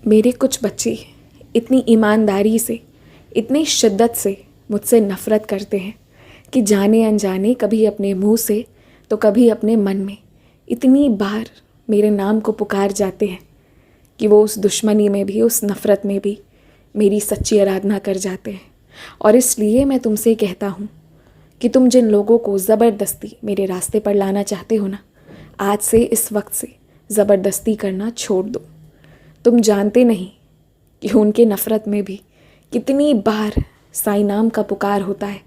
मेरे कुछ बच्चे इतनी ईमानदारी से, इतनी शिद्दत से मुझसे नफ़रत करते हैं कि जाने अनजाने कभी अपने मुंह से तो कभी अपने मन में इतनी बार मेरे नाम को पुकार जाते हैं कि वो उस दुश्मनी में भी, उस नफ़रत में भी मेरी सच्ची आराधना कर जाते हैं। और इसलिए मैं तुमसे कहता हूँ कि तुम जिन लोगों को ज़बरदस्ती मेरे रास्ते पर लाना चाहते हो ना, आज से, इस वक्त से ज़बरदस्ती करना छोड़ दो। तुम जानते नहीं कि उनके नफ़रत में भी कितनी बार साईं नाम का पुकार होता है,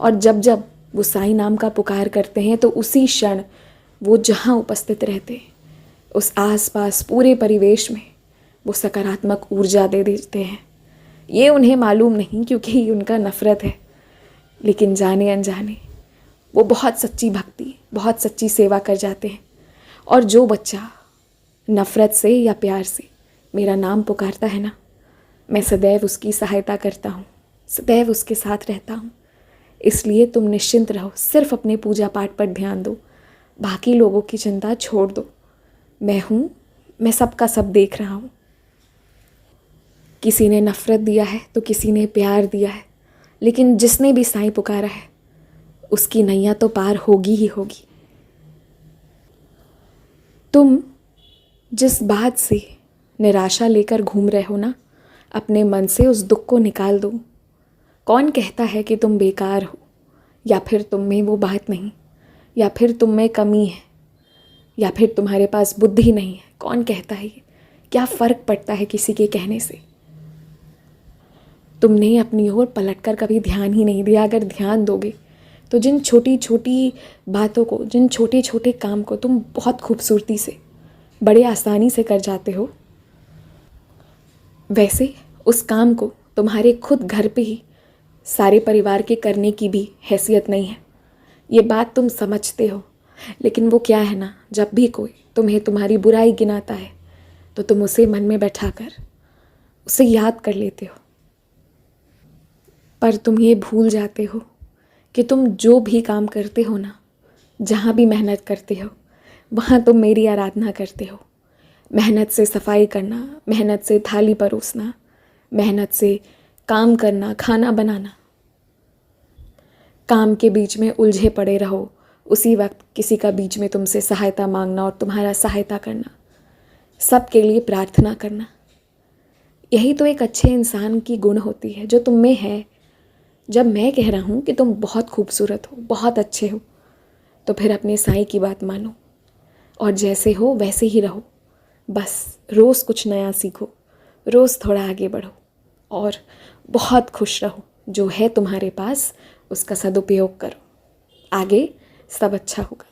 और जब जब वो साईं नाम का पुकार करते हैं तो उसी क्षण वो जहाँ उपस्थित रहते हैं उस आसपास पूरे परिवेश में वो सकारात्मक ऊर्जा दे देते हैं। ये उन्हें मालूम नहीं क्योंकि उनका नफ़रत है, लेकिन जाने अनजाने वो बहुत सच्ची भक्ति, बहुत सच्ची सेवा कर जाते हैं। और जो बच्चा नफ़रत से या प्यार से मेरा नाम पुकारता है ना, मैं सदैव उसकी सहायता करता हूँ, सदैव उसके साथ रहता हूँ। इसलिए तुम निश्चिंत रहो, सिर्फ अपने पूजा पाठ पर ध्यान दो, बाकी लोगों की चिंता छोड़ दो। मैं हूँ, मैं सबका सब देख रहा हूँ। किसी ने नफ़रत दिया है तो किसी ने प्यार दिया है, लेकिन जिसने भी साईं पुकारा है उसकी नैया तो पार होगी ही होगी। तुम जिस बात से निराशा लेकर घूम रहे हो ना, अपने मन से उस दुख को निकाल दो। कौन कहता है कि तुम बेकार हो, या फिर तुम में वो बात नहीं, या फिर तुम में कमी है, या फिर तुम्हारे पास बुद्धि नहीं है? कौन कहता है ये? क्या फ़र्क पड़ता है किसी के कहने से? तुमने अपनी ओर पलटकर कभी ध्यान ही नहीं दिया। अगर ध्यान दोगे तो जिन छोटी छोटी बातों को, जिन छोटे छोटे काम को तुम बहुत खूबसूरती से, बड़े आसानी से कर जाते हो, वैसे उस काम को तुम्हारे खुद घर पे ही सारे परिवार के करने की भी हैसियत नहीं है। ये बात तुम समझते हो, लेकिन वो क्या है ना, जब भी कोई तुम्हें तुम्हारी बुराई गिनाता है तो तुम उसे मन में बैठाकर उसे याद कर लेते हो। पर तुम ये भूल जाते हो कि तुम जो भी काम करते हो ना, जहाँ भी मेहनत करते हो, वहाँ तुम मेरी आराधना करते हो। मेहनत से सफाई करना, मेहनत से थाली परोसना, मेहनत से काम करना, खाना बनाना, काम के बीच में उलझे पड़े रहो, उसी वक्त किसी का बीच में तुमसे सहायता मांगना और तुम्हारा सहायता करना, सबके लिए प्रार्थना करना, यही तो एक अच्छे इंसान की गुण होती है जो तुम में है। जब मैं कह रहा हूँ कि तुम बहुत खूबसूरत हो, बहुत अच्छे हो, तो फिर अपने साईं की बात मानो और जैसे हो वैसे ही रहो। बस रोज़ कुछ नया सीखो, रोज़ थोड़ा आगे बढ़ो और बहुत खुश रहो। जो है तुम्हारे पास उसका सदुपयोग करो, आगे सब अच्छा होगा।